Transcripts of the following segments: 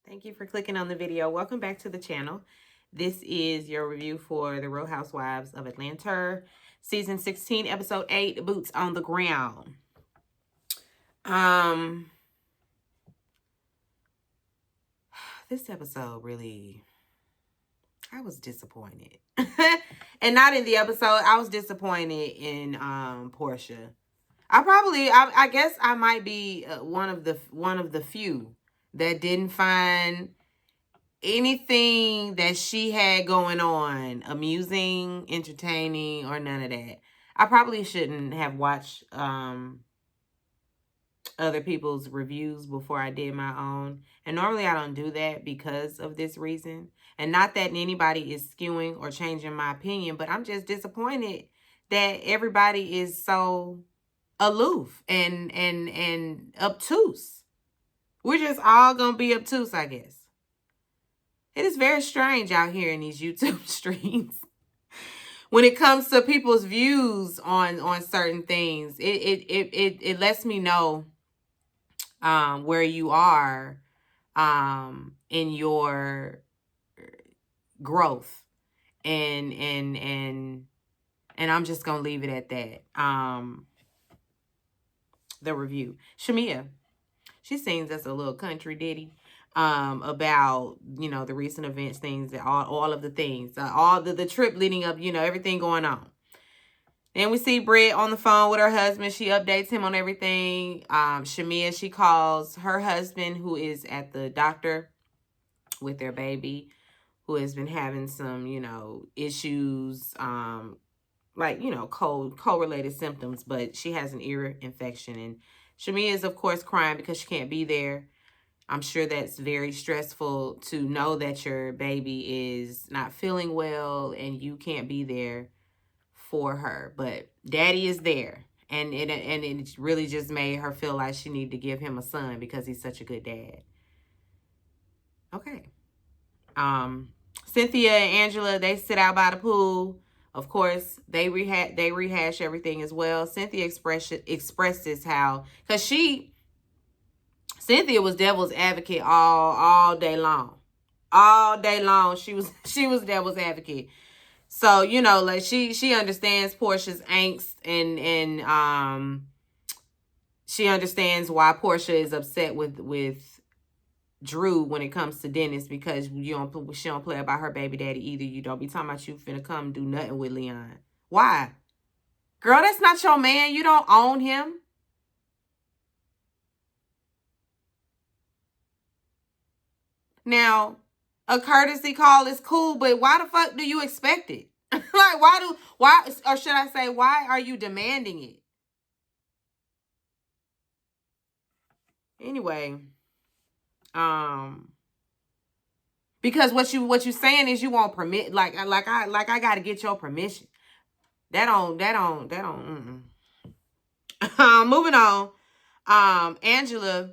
Thank you for clicking on the video. Welcome back to the channel. This is your review for The Real Housewives of Atlanta, Season 16, Episode 8, Boots on the Ground. This episode really, I was disappointed. And not in the episode, I was disappointed in Portia. I guess I might be one of the few that didn't find anything that she had going on amusing, entertaining, or none of that. I probably shouldn't have watched other people's reviews before I did my own. And normally I don't do that because of this reason. And not that anybody is skewing or changing my opinion, but I'm just disappointed that everybody is so aloof and obtuse. We're just all gonna be obtuse, I guess. It is very strange out here in these YouTube streams. When it comes to people's views on certain things, it lets me know where you are in your growth, and I'm just gonna leave it at that. The review. Shamia, she sings us a little country ditty about, the recent events, things, all of the things, all the trip leading up, everything going on. Then we see Britt on the phone with her husband. She updates him on everything. Shamia, she calls her husband, who is at the doctor with their baby, who has been having some, issues, like, cold-related symptoms, but she has an ear infection. And Shamia is, of course, crying because she can't be there. I'm sure that's very stressful to know that your baby is not feeling well and you can't be there for her. But daddy is there. And it really just made her feel like she needed to give him a son because he's such a good dad. Okay. Cynthia and Angela, they sit out by the pool. Of course, they rehash everything as well. Cynthia expresses how, because Cynthia was devil's advocate all day long. All day long, she was devil's advocate. So, like she understands Portia's angst, and she understands why Portia is upset with Drew when it comes to Dennis, because she don't play about her baby daddy either. You don't be talking about you finna come do nothing with Leon. Why? Girl, that's not your man. You don't own him. Now, a courtesy call is cool, but why the fuck do you expect it? Like, or should I say, why are you demanding it? Anyway, because what you saying is you won't permit, like I got to get your permission. That don't. Moving on. Angela,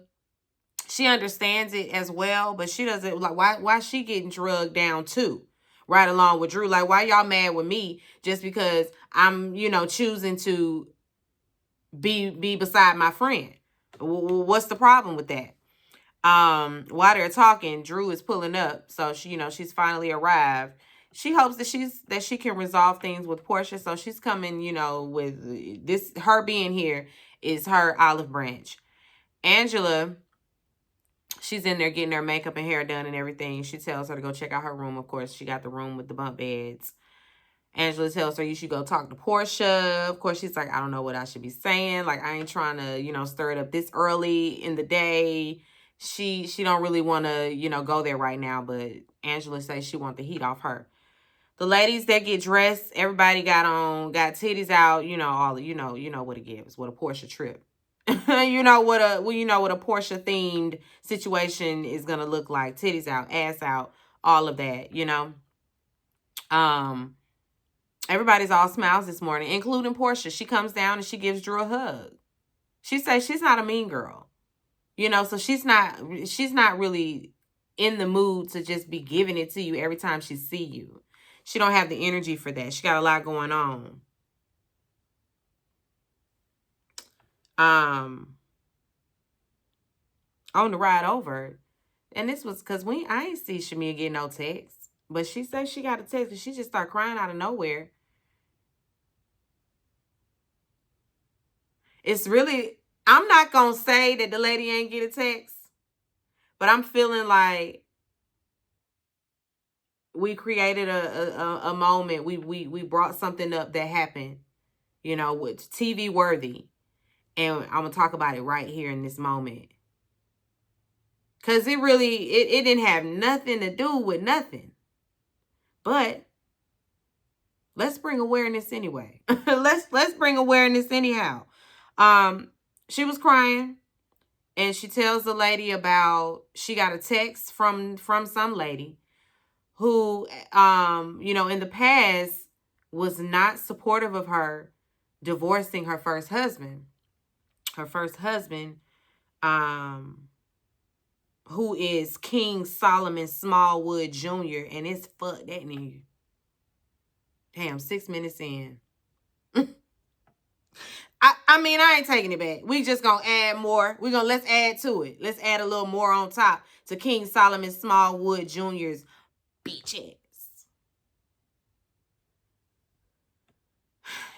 she understands it as well, but she doesn't, like, why she getting drugged down too, right along with Drew. Like, why y'all mad with me just because I'm, choosing to be beside my friend? What's the problem with that? While they're talking, Drew is pulling up, so she's finally arrived. She hopes that she can resolve things with Portia, so she's coming, with this. Her being here is her olive branch. Angela, she's in there getting her makeup and hair done and everything. She tells her to go check out her room. Of course, she got the room with the bunk beds. Angela tells her you should go talk to Portia. Of course, she's like, I don't know what I should be saying. Like, I ain't trying to, stir it up this early in the day. She don't really want to, go there right now. But Angela says she want the heat off her. The ladies that get dressed, everybody got titties out. All what it gives. What a Portia trip. you know what a Portia themed situation is gonna look like. Titties out, ass out, all of that. Everybody's all smiles this morning, including Portia. She comes down and she gives Drew a hug. She says she's not a mean girl. So she's not really in the mood to just be giving it to you every time she see you. She don't have the energy for that. She got a lot going on. On the ride over, And this was because I ain't see Shamia get no text. But she said she got a text because she just started crying out of nowhere. It's really, I'm not going to say that the lady ain't get a text, but I'm feeling like we created a moment. We brought something up that happened, you know, with TV worthy. And I'm going to talk about it right here in this moment. Because it didn't have nothing to do with nothing. But let's bring awareness anyway. let's bring awareness anyhow. She was crying and she tells the lady about she got a text from some lady who you know, in the past was not supportive of her divorcing her first husband. Her first husband, who is King Solomon Smallwood Jr. And it's fuck that nigga. Damn, 6 minutes in. I mean, I ain't taking it back. We just gonna add more. Let's add to it. Let's add a little more on top to King Solomon Smallwood Jr.'s bitch ass.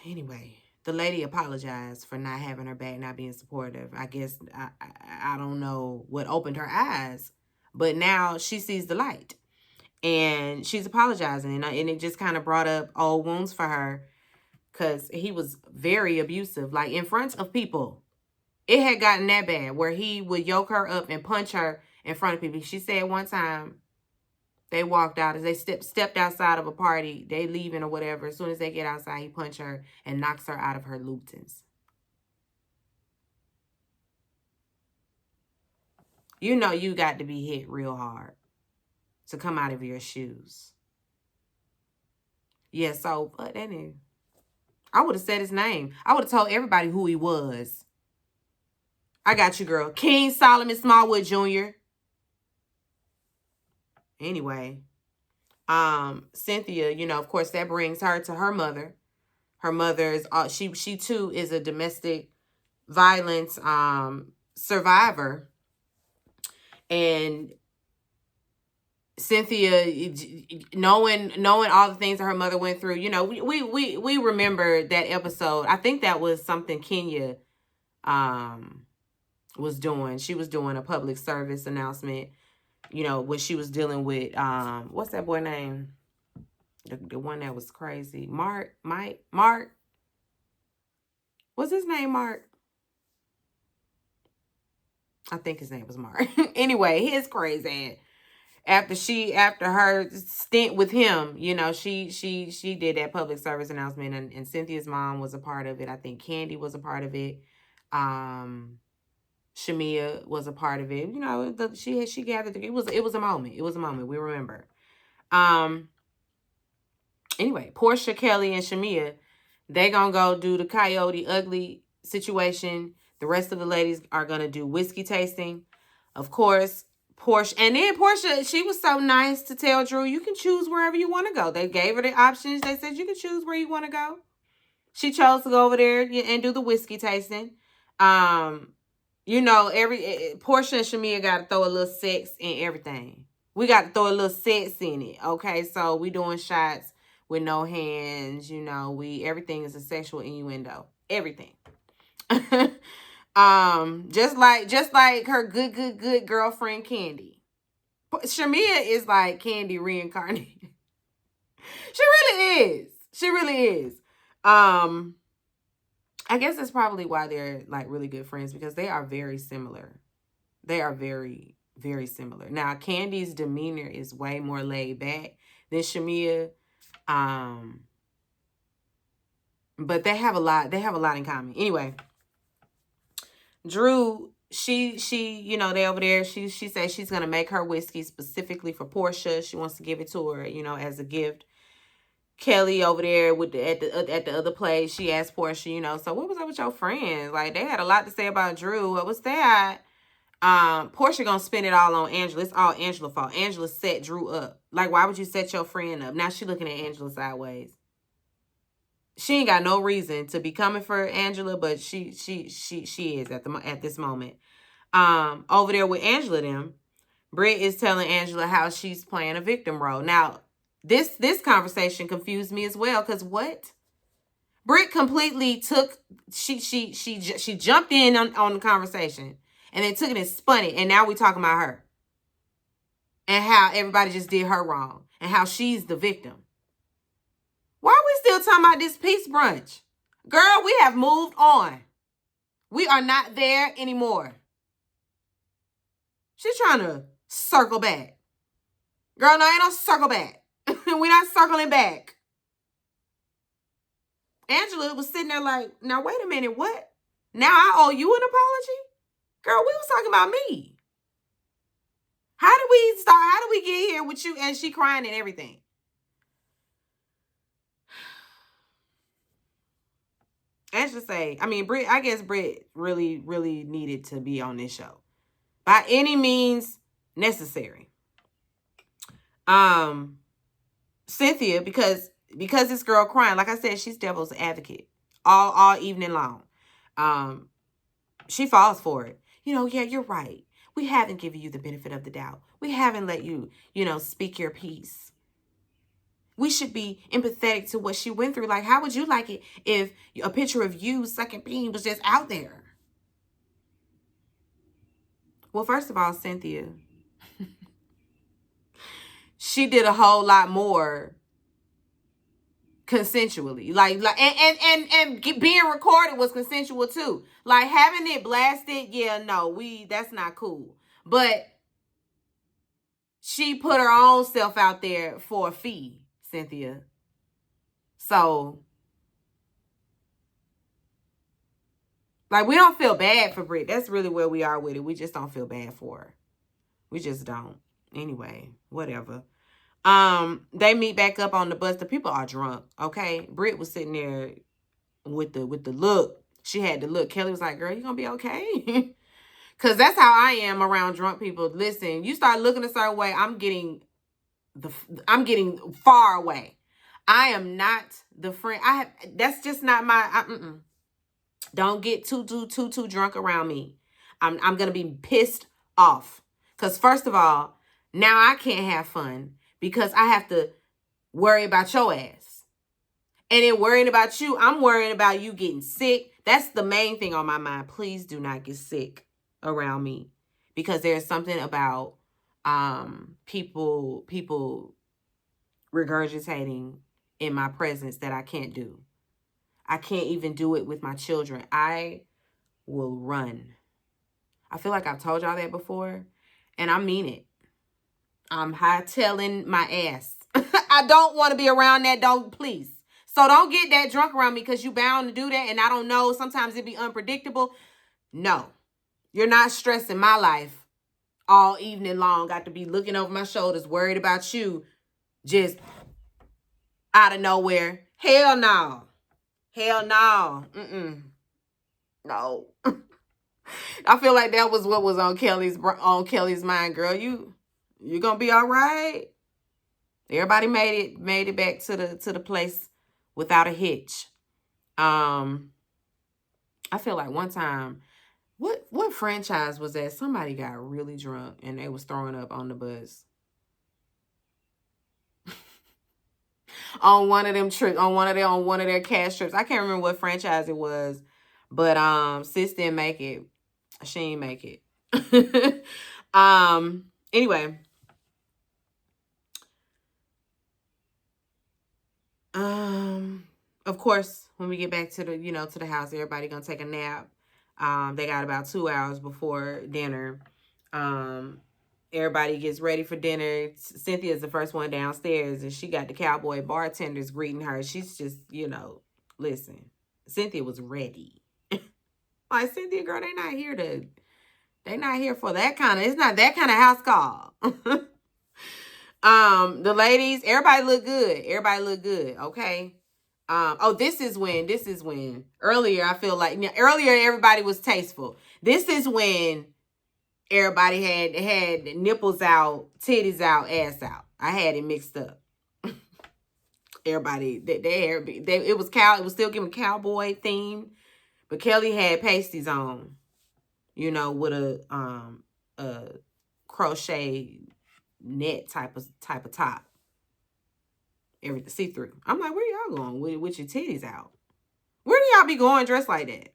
Anyway, the lady apologized for not having her back, not being supportive. I guess I don't know what opened her eyes, but now she sees the light. And she's apologizing. And it just kind of brought up old wounds for her. Because he was very abusive. Like, in front of people. It had gotten that bad. Where he would yoke her up and punch her in front of people. She said one time, they walked out. As they stepped outside of a party. They leaving or whatever. As soon as they get outside, he punch her. And knocks her out of her Louboutins. You know you got to be hit real hard. To come out of your shoes. Yeah, so, but that nigga. I would have said his name. I would have told everybody who he was. I got you, girl. King Solomon Smallwood Jr. Anyway, Cynthia, you know, of course, that brings her to her mother. Her mother is, she too is a domestic violence survivor. And Cynthia, knowing all the things that her mother went through, you know, we remember that episode. I think that was something Kenya was doing. She was doing a public service announcement, you know, when she was dealing with what's that boy name? The one that was crazy. Mark. What's his name, Mark? I think his name was Mark. Anyway, his crazy ass. After her stint with him, you know, she did that public service announcement, and Cynthia's mom was a part of it. I think Candy was a part of it. Shamia was a part of it. You know, she gathered. It was a moment. It was a moment. We remember. Anyway, Portia, Kelly, and Shamia, they gonna go do the Coyote Ugly situation. The rest of the ladies are gonna do whiskey tasting. Of course, Portia, and then Portia, she was so nice to tell Drew, you can choose wherever you want to go. They gave her the options. They said you can choose where you want to go. She chose to go over there and do the whiskey tasting. You know, Portia and Shamia got to throw a little sex in everything. We got to throw a little sex in it. Okay, so we doing shots with no hands. You know, everything is a sexual innuendo. Everything. Just like her good girlfriend Candy. Shamia is like Candy reincarnated. She really is. I guess that's probably why they're like really good friends, because they are very similar. They are very, very similar. Now, Candy's demeanor is way more laid back than Shamia. But they have a lot in common. Anyway, Drew, she, you know, they over there. She says she's gonna make her whiskey specifically for Portia. She wants to give it to her, you know, as a gift. Kelly over there with at the other place, she asked Portia, you know, so what was up with your friends? Like, they had a lot to say about Drew. What was that? Portia gonna spin it all on Angela. It's all Angela's fault. Angela set Drew up. Like, why would you set your friend up? Now she looking at Angela sideways. She ain't got no reason to be coming for Angela, but she is at this moment. Over there with Angela them, Britt is telling Angela how she's playing a victim role. Now, this conversation confused me as well, because what? Britt completely took, she jumped in on the conversation and then took it and spun it, and now we talking about her and how everybody just did her wrong and how she's the victim. Why are we still talking about this peace brunch? Girl, we have moved on. We are not there anymore. She's trying to circle back. Girl, no, ain't no circle back. We're not circling back. Angela was sitting there like, now wait a minute, what? Now I owe you an apology? Girl, we was talking about me. How did we start? How did we get here with you? And she crying and everything. Angela say, Britt, I guess Britt really, really needed to be on this show. By any means necessary. Cynthia, because this girl crying, like I said, she's devil's advocate all evening long. She falls for it. Yeah, you're right. We haven't given you the benefit of the doubt. We haven't let you, speak your piece. We should be empathetic to what she went through. Like, how would you like it if a picture of you sucking bean was just out there? Well, first of all, Cynthia, she did a whole lot more consensually. Like and being recorded was consensual too. Like having it blasted, yeah, no, that's not cool. But she put her own self out there for a fee, Cynthia. So, like, we don't feel bad for Britt. That's really where we are with it. We just don't feel bad for her. We just don't. Anyway, whatever. They meet back up on the bus. The people are drunk, okay? Britt was sitting there with the look. She had the look. Kelly was like, girl, you gonna be okay? Because that's how I am around drunk people. Listen, you start looking a certain way, I'm getting far away. I am not the friend. That's just not my, don't get too drunk around me. I'm going to be pissed off. Because first of all, now I can't have fun because I have to worry about your ass. And then worrying about you, I'm worrying about you getting sick. That's the main thing on my mind. Please do not get sick around me. Because there's something about people regurgitating in my presence that I can't do. I can't even do it with my children. I will run. I feel like I've told y'all that before, and I mean it. I'm hightailing my ass. I don't want to be around that, please. So don't get that drunk around me because you bound to do that, and I don't know. Sometimes it be unpredictable. No. You're not stressing my life all evening long. Got to be looking over my shoulders, worried about you just out of nowhere. Hell no. Hell no. No. I feel like that was what was on Kelly's mind, girl. You gonna be all right? Everybody made it back to the place without a hitch. I feel like one time, what franchise was that? Somebody got really drunk and they was throwing up on the bus. On one of them trips, on one of their cash trips. I can't remember what franchise it was, but sis didn't make it. She ain't make it. Anyway. Of course, when we get back to the house, everybody gonna take a nap. They got about 2 hours before dinner. Everybody gets ready for dinner. Cynthia's the first one downstairs, and she got the cowboy bartenders greeting her. She's just, listen. Cynthia was ready. Like, Cynthia, girl, they not here for that kind of, it's not that kind of house call. The ladies, everybody look good. Okay. This is when earlier, I feel like earlier everybody was tasteful. This is when everybody had nipples out, titties out, ass out. I had it mixed up. Everybody, it was still giving cowboy theme, but Kelly had pasties on, with a crochet net type of top. Everything see-through. I'm like, where y'all going with your titties out? Where do y'all be going dressed like that?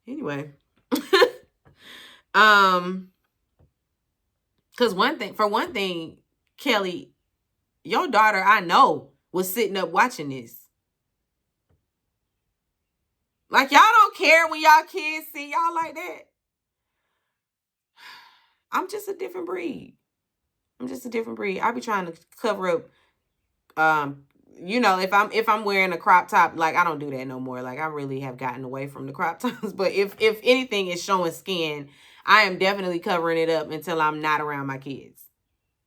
Anyway. Because for one thing, Kelly, your daughter, I know, was sitting up watching this. Like, y'all don't care when y'all kids see y'all like that. I'm just a different breed. I be trying to cover up, if I'm wearing a crop top, like, I don't do that no more. Like, I really have gotten away from the crop tops. But if anything is showing skin, I am definitely covering it up until I'm not around my kids.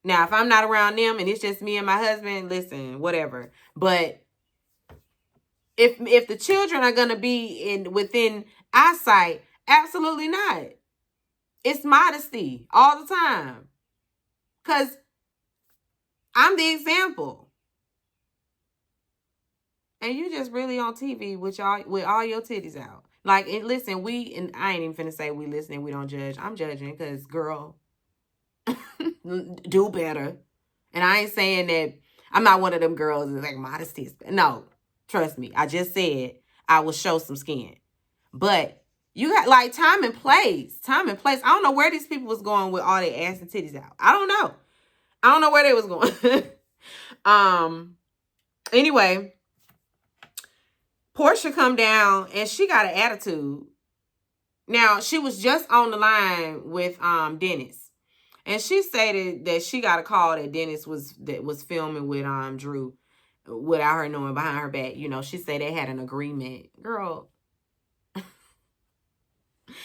Now, if I'm not around them and it's just me and my husband, listen, whatever. But if the children are gonna be within eyesight, absolutely not. It's modesty all the time. Cause I'm the example. And you just really on TV with all your titties out. Like, and listen, and I ain't even finna say we listening, we don't judge. I'm judging because, girl, do better. And I ain't saying that I'm not one of them girls that's like, modesty is bad. No, trust me. I just said I will show some skin. But you got, like, time and place. I don't know where these people was going with all their ass and titties out. I don't know where they was going. Anyway, Portia come down and she got an attitude. Now, she was just on the line with Dennis. And she stated that she got a call that Dennis was filming with Drew without her knowing, behind her back. You know, she said they had an agreement. Girl.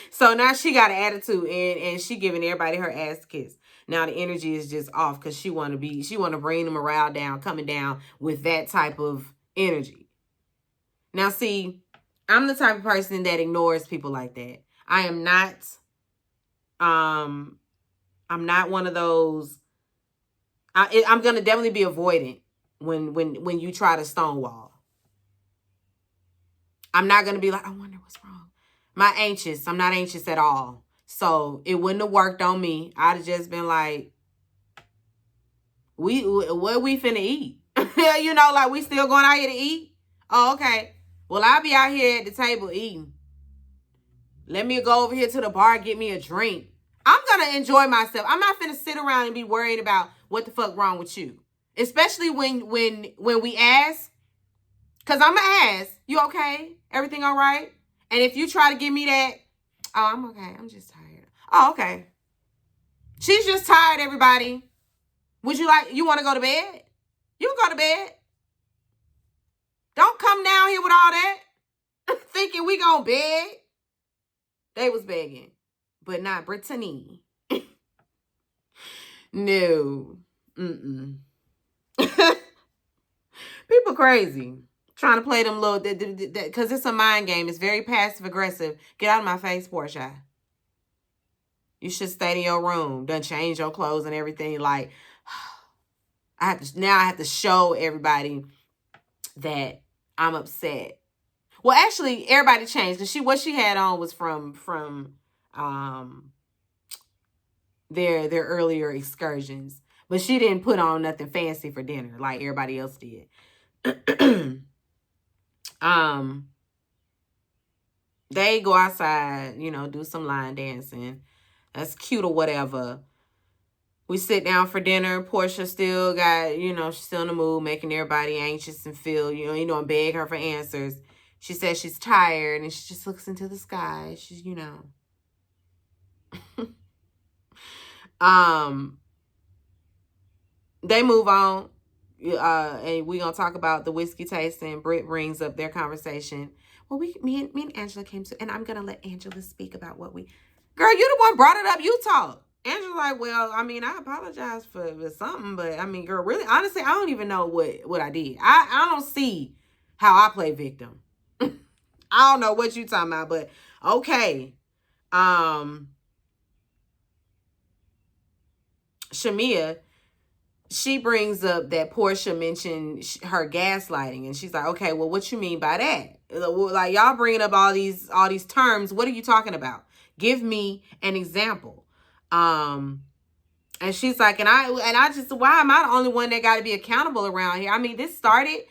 So now she got an attitude and she giving everybody her ass kiss. Now the energy is just off because she want to bring the morale down, coming down with that type of energy. Now, see, I'm the type of person that ignores people like that. I am not, I'm not one of those. I'm going to definitely be avoidant when you try to stonewall. I'm not going to be like, I wonder what's wrong. I'm not anxious at all. So it wouldn't have worked on me. I'd have just been like, what we finna eat? You know, like, we still going out here to eat? Oh, okay. Well, I'll be out here at the table eating. Let me go over here to the bar, get me a drink. I'm going to enjoy myself. I'm not finna sit around and be worried about what the fuck wrong with you. Especially when we ask. Because I'm going to ask, you okay? Everything all right? And if you try to give me that, oh, I'm okay. I'm just tired. Oh, okay. She's just tired, everybody. You want to go to bed? You can go to bed. Don't come down here with all that. Thinking we gonna beg. They was begging. But not Brittany. No. People crazy. Trying to play them little, because it's a mind game. It's very passive aggressive. Get out of my face, Portia. You should stay in your room. Done change your clothes and everything. Like, I have to show everybody that I'm upset. Well, actually, everybody changed. Because what she had on was from their earlier excursions. But she didn't put on nothing fancy for dinner like everybody else did. They go outside, do some line dancing. That's cute or whatever. We sit down for dinner. Portia still got, she's still in the mood, making everybody anxious and feel, and beg her for answers. She says she's tired and she just looks into the sky. She's, they move on. And we're going to talk about the whiskey tasting. Britt brings up their conversation. Well, me and Angela came to, and I'm going to let Angela speak about what girl, you the one brought it up. You talk. Angela like, well, I apologize for something, but girl, really, honestly, I don't even know what I did. I don't see how I play victim. I don't know what you talking about, but okay. Shamia, she brings up that Portia mentioned her gaslighting, and she's like, okay, well, what you mean by that? Like, y'all bringing up all these terms. What are you talking about? Give me an example. And she's like, and I just, why am I the only one that got to be accountable around here? I mean, this started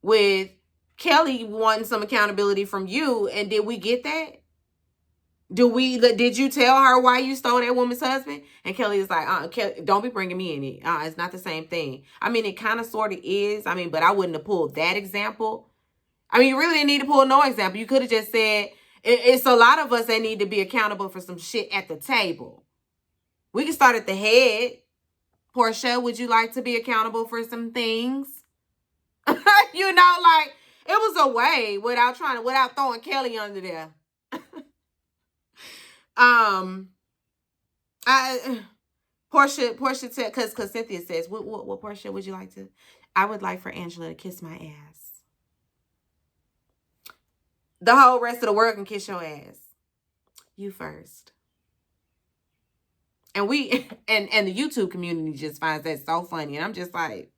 with Kelly wanting some accountability from you, and did we get that? Did you tell her why you stole that woman's husband? And Kelly is like, Kelly, don't be bringing me in it. It's not the same thing. I mean, it kind of sort of is. I mean, but I wouldn't have pulled that example. I mean, you really didn't need to pull no example. You could have just said, it's a lot of us that need to be accountable for some shit at the table. We can start at the head. Portia, would you like to be accountable for some things? You know, like, it was a way without throwing Kelly under there. Portia said, because Cynthia says, what Portia would you like to? I would like for Angela to kiss my ass. The whole rest of the world can kiss your ass. You first. And and the YouTube community just finds that so funny. And I'm just like,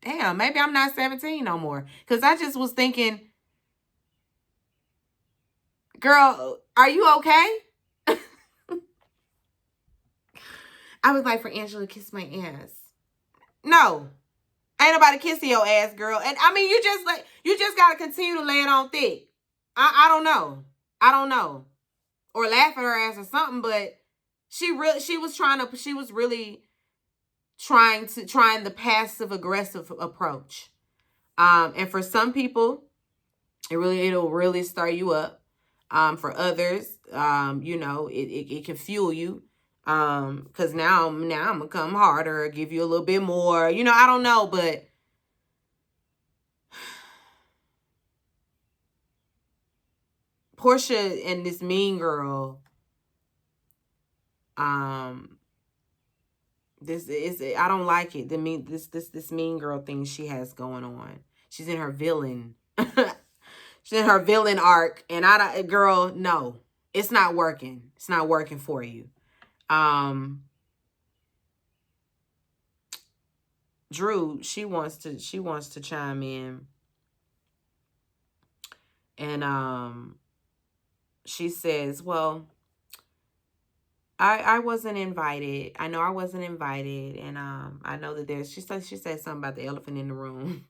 damn, maybe I'm not 17 no more. Because I just was thinking, girl, are you okay? I would like for Angela to kiss my ass. No. Ain't nobody kissing your ass, girl. And I mean, you just gotta continue to lay it on thick. I don't know. I don't know. Or laugh at her ass or something, but she was really trying the passive aggressive approach. And for some people, it'll really stir you up. For others, you know, it can fuel you. Cause now I'm gonna come harder, give you a little bit more, you know, I don't know, but Portia and this mean girl, this is, I don't like it. This mean girl thing she has going on. She's in her villain. She's in her villain arc, and girl, no, it's not working. It's not working for you. Drew, she wants to chime in. And she says, well, I wasn't invited. I know I wasn't invited. And I know that she said something about the elephant in the room.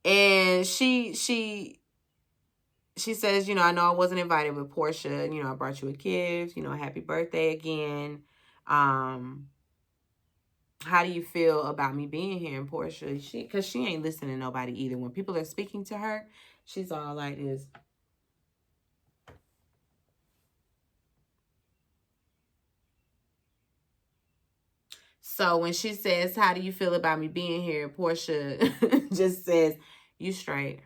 And she says, you know, I know I wasn't invited with Portia. You know, I brought you a gift, you know, happy birthday again. How do you feel about me being here? And Portia, because she ain't listening to nobody either. When people are speaking to her, she's all like this. So when she says, how do you feel about me being here? Portia just says, you straight.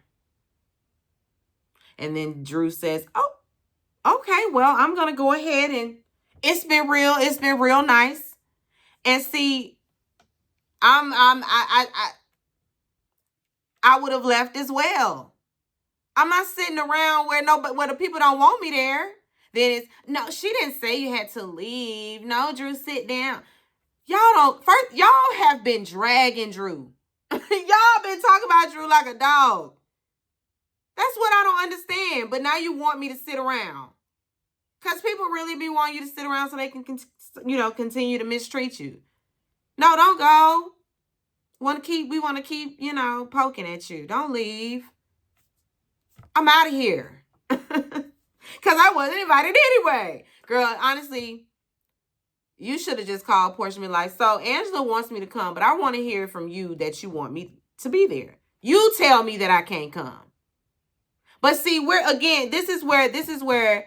And then Drew says, oh, okay, well, I'm going to go ahead, and it's been real nice. And see, I would have left as well. I'm not sitting around where the people don't want me there. Then it's, no, she didn't say you had to leave. No, Drew, sit down. Y'all have been dragging Drew. Y'all been talking about Drew like a dog. That's what I don't understand. But now you want me to sit around. Because people really be wanting you to sit around so they can, you know, continue to mistreat you. No, don't go. We want to keep, you know, poking at you. Don't leave. I'm out of here. Because I wasn't invited anyway. Girl, honestly, you should have just called Portia and been like, so Angela wants me to come, but I want to hear from you that you want me to be there. You tell me that I can't come. But see, this is where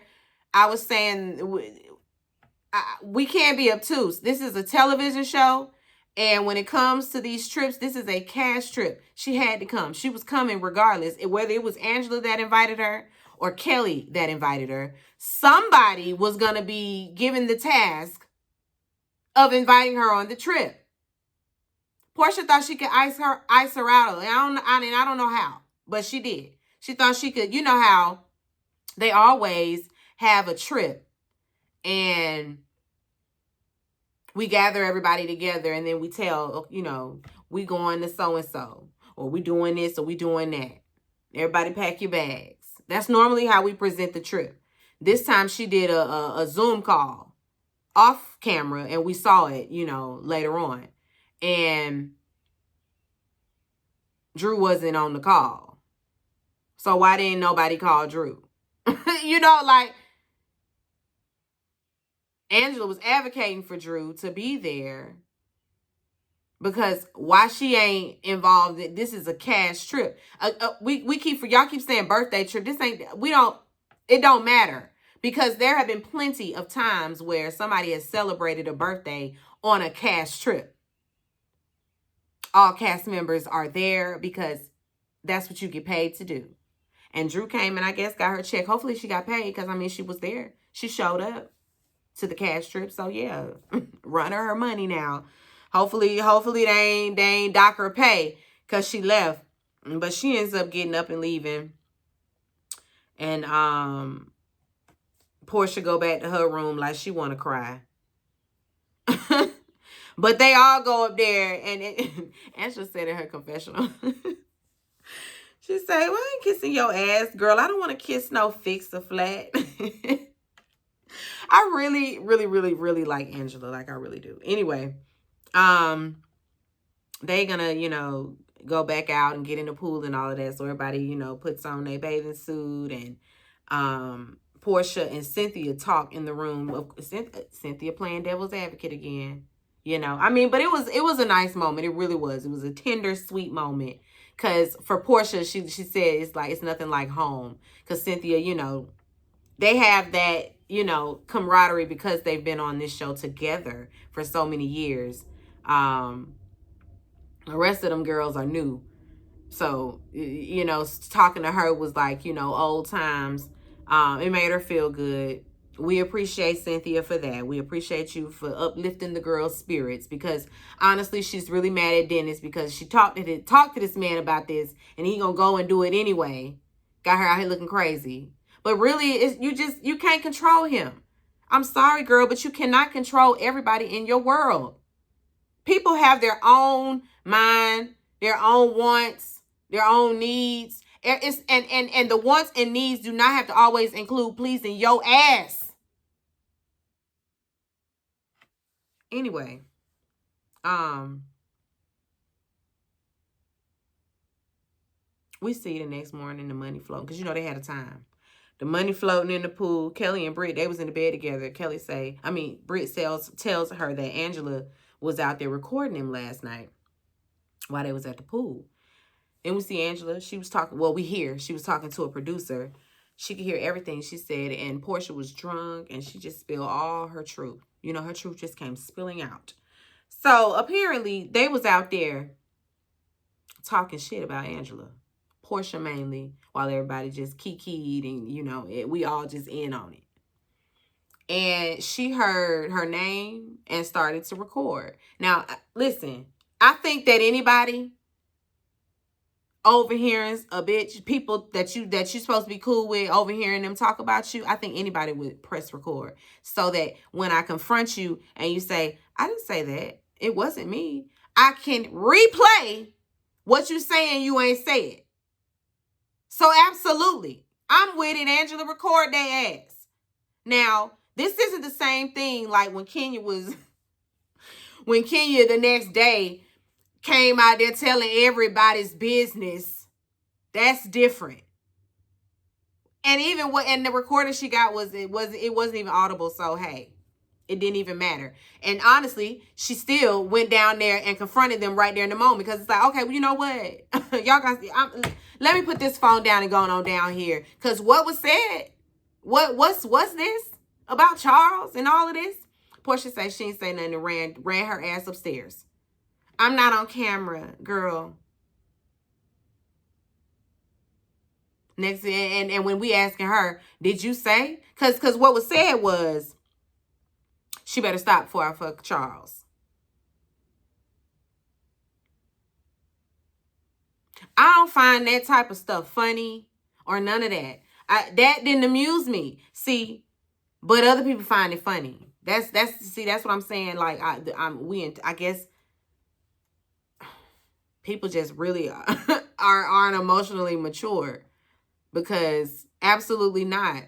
I was saying we can't be obtuse. This is a television show. And when it comes to these trips, this is a cash trip. She had to come. She was coming regardless. Whether it was Angela that invited her or Kelly that invited her, somebody was going to be given the task of inviting her on the trip. Portia thought she could ice her out. I don't know how, but she did. She thought she could, you know how they always have a trip and we gather everybody together and then we tell, you know, we going to so-and-so, or we doing this, or we doing that. Everybody pack your bags. That's normally how we present the trip. This time she did a Zoom call. off camera, and we saw it, later on. And Drew wasn't on the call. So why didn't nobody call Drew? Like, Angela was advocating for Drew to be there, because why she ain't involved? This is a cash trip. Y'all keep saying birthday trip. It don't matter, because there have been plenty of times where somebody has celebrated a birthday on a cash trip. All cast members are there because that's what you get paid to do. And Drew came and I guess got her check. Hopefully she got paid, because she was there. She showed up to the cash trip. So yeah, run her money now. Hopefully they ain't dock her pay because she left. But she ends up getting up and leaving. And Portia go back to her room like she want to cry. But they all go up there, and Angela said in her confessional, she said, well, I ain't kissing your ass, girl. I don't want to kiss no fix or flat. I really, really, really, really like Angela. Like, I really do. Anyway, they gonna, go back out and get in the pool and all of that. So everybody, puts on their bathing suit, and Portia and Cynthia talk in the room. Cynthia playing devil's advocate again. But it was a nice moment. It really was. It was a tender, sweet moment. Because for Portia, she said it's nothing like home. Because Cynthia, they have that, camaraderie because they've been on this show together for so many years. The rest of them girls are new. So, talking to her was like, old times. It made her feel good. We appreciate Cynthia for that. We appreciate you for uplifting the girls' spirits, because honestly, she's really mad at Dennis because she talked to this man about this, and he gonna go and do it anyway. Got her out here looking crazy. But really, you can't control him. I'm sorry, girl, but you cannot control everybody in your world. People have their own mind, their own wants, their own needs. And the wants and needs do not have to always include pleasing your ass. Anyway, we see the next morning the money floating, because they had a time. The money floating in the pool. Kelly and Britt, they was in the bed together. Britt tells her that Angela was out there recording him last night while they was at the pool. Then we see Angela. She was talking. Well, she was talking to a producer. She could hear everything she said, and Portia was drunk, and she just spilled all her truth. Her truth just came spilling out. So apparently they was out there talking shit about Angela. Portia mainly, while everybody just kikied, and, we all just in on it. And she heard her name and started to record. Now, listen, I think that anybody overhearing a bitch, people that you supposed to be cool with, overhearing them talk about you, I think anybody would press record, so that when I confront you and you say, I didn't say that, it wasn't me, I can replay what you saying you ain't said. So absolutely, I'm with it. Angela, record their ass. Now, this isn't the same thing like when Kenya the next day came out there telling everybody's business. That's different. And and the recording she got it wasn't even audible. So hey, it didn't even matter. And honestly, she still went down there and confronted them right there in the moment, because it's like, okay, well, you know what, y'all guys, let me put this phone down and going on down here, because what was said, what's this about Charles and all of this? Portia said she didn't say nothing and ran her ass upstairs. I'm not on camera, girl. Next, and when we asking her, did you say? Because what was said was, she better stop before I fuck Charles. I don't find that type of stuff funny or none of that. That didn't amuse me. See, but other people find it funny. That's what I'm saying. Like, I guess people just really aren't emotionally mature, because absolutely not.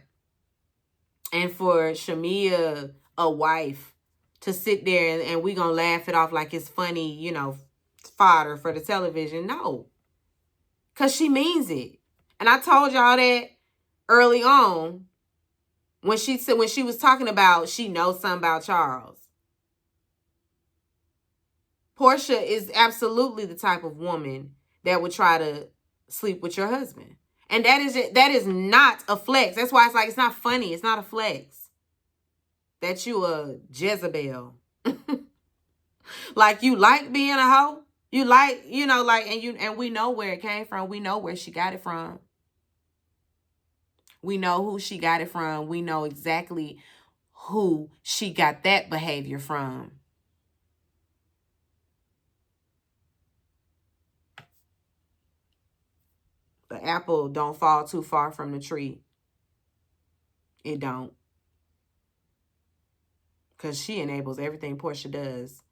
And for Shamia, a wife, to sit there and we gonna laugh it off like it's funny, you know, fodder for the television. No. Because she means it. And I told y'all that early on when she was talking about she knows something about Charles. Portia is absolutely the type of woman that would try to sleep with your husband. And that is not a flex. That's why it's like, it's not funny. It's not a flex. That you a Jezebel. Like, you like being a hoe. You like, you know, like, and we know where it came from. We know where she got it from. We know who she got it from. We know exactly who she got that behavior from. The apple don't fall too far from the tree. It don't. Because she enables everything Portia does.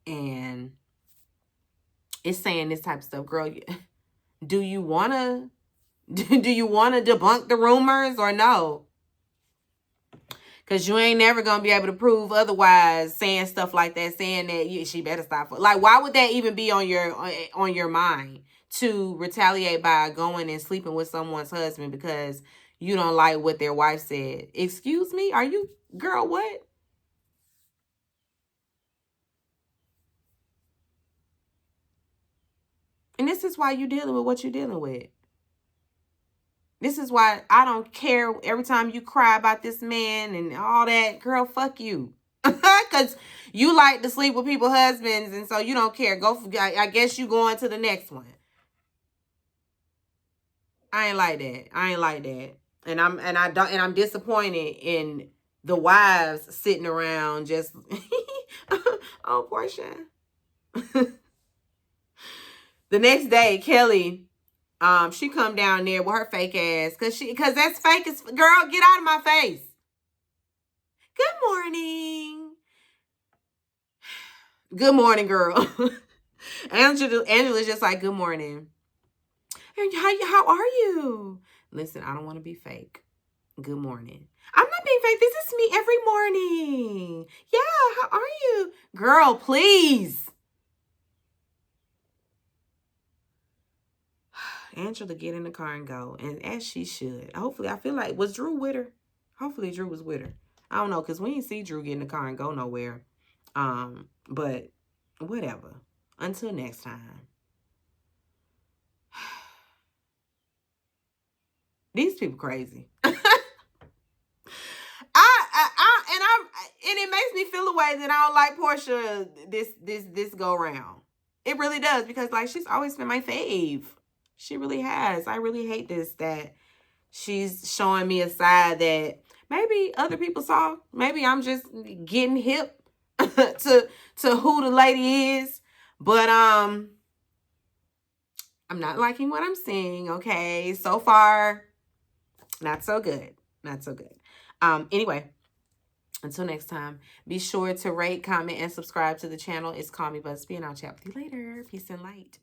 And it's saying this type of stuff. Girl, do you want to debunk the rumors or no? Because you ain't never going to be able to prove otherwise, saying stuff like that, saying that she better stop. Like, why would that even be on your mind? To retaliate by going and sleeping with someone's husband because you don't like what their wife said. Excuse me? Are you, girl, what? And this is why you're dealing with what you're dealing with. This is why I don't care every time you cry about this man and all that. Girl, fuck you. Because you like to sleep with people's husbands, and so you don't care. I guess you going to the next one. I ain't like that. I ain't like that. And I'm disappointed in the wives sitting around just oh, Portia. The next day, Kelly, she come down there with her fake ass because that's fake as girl, get out of my face. Good morning. Good morning, girl. Angela's just like, good morning. And how are you? Listen, I don't want to be fake. Good morning. I'm not being fake. This is me every morning. Yeah, how are you? Girl, please. Angela get in the car and go. And as she should. Hopefully, I feel like, was Drew with her? Hopefully, Drew was with her. I don't know, because we didn't see Drew get in the car and go nowhere. But whatever. Until next time. These people crazy. And it makes me feel a way that I don't like Portia this go round. It really does, because like she's always been my fave. She really has. I really hate this, that she's showing me a side that maybe other people saw. Maybe I'm just getting hip to who the lady is. But I'm not liking what I'm seeing, okay? So far, not so good. Not so good. Anyway, until next time, be sure to rate, comment, and subscribe to the channel. It's Call Me Busby, and I'll chat with you later. Peace and light.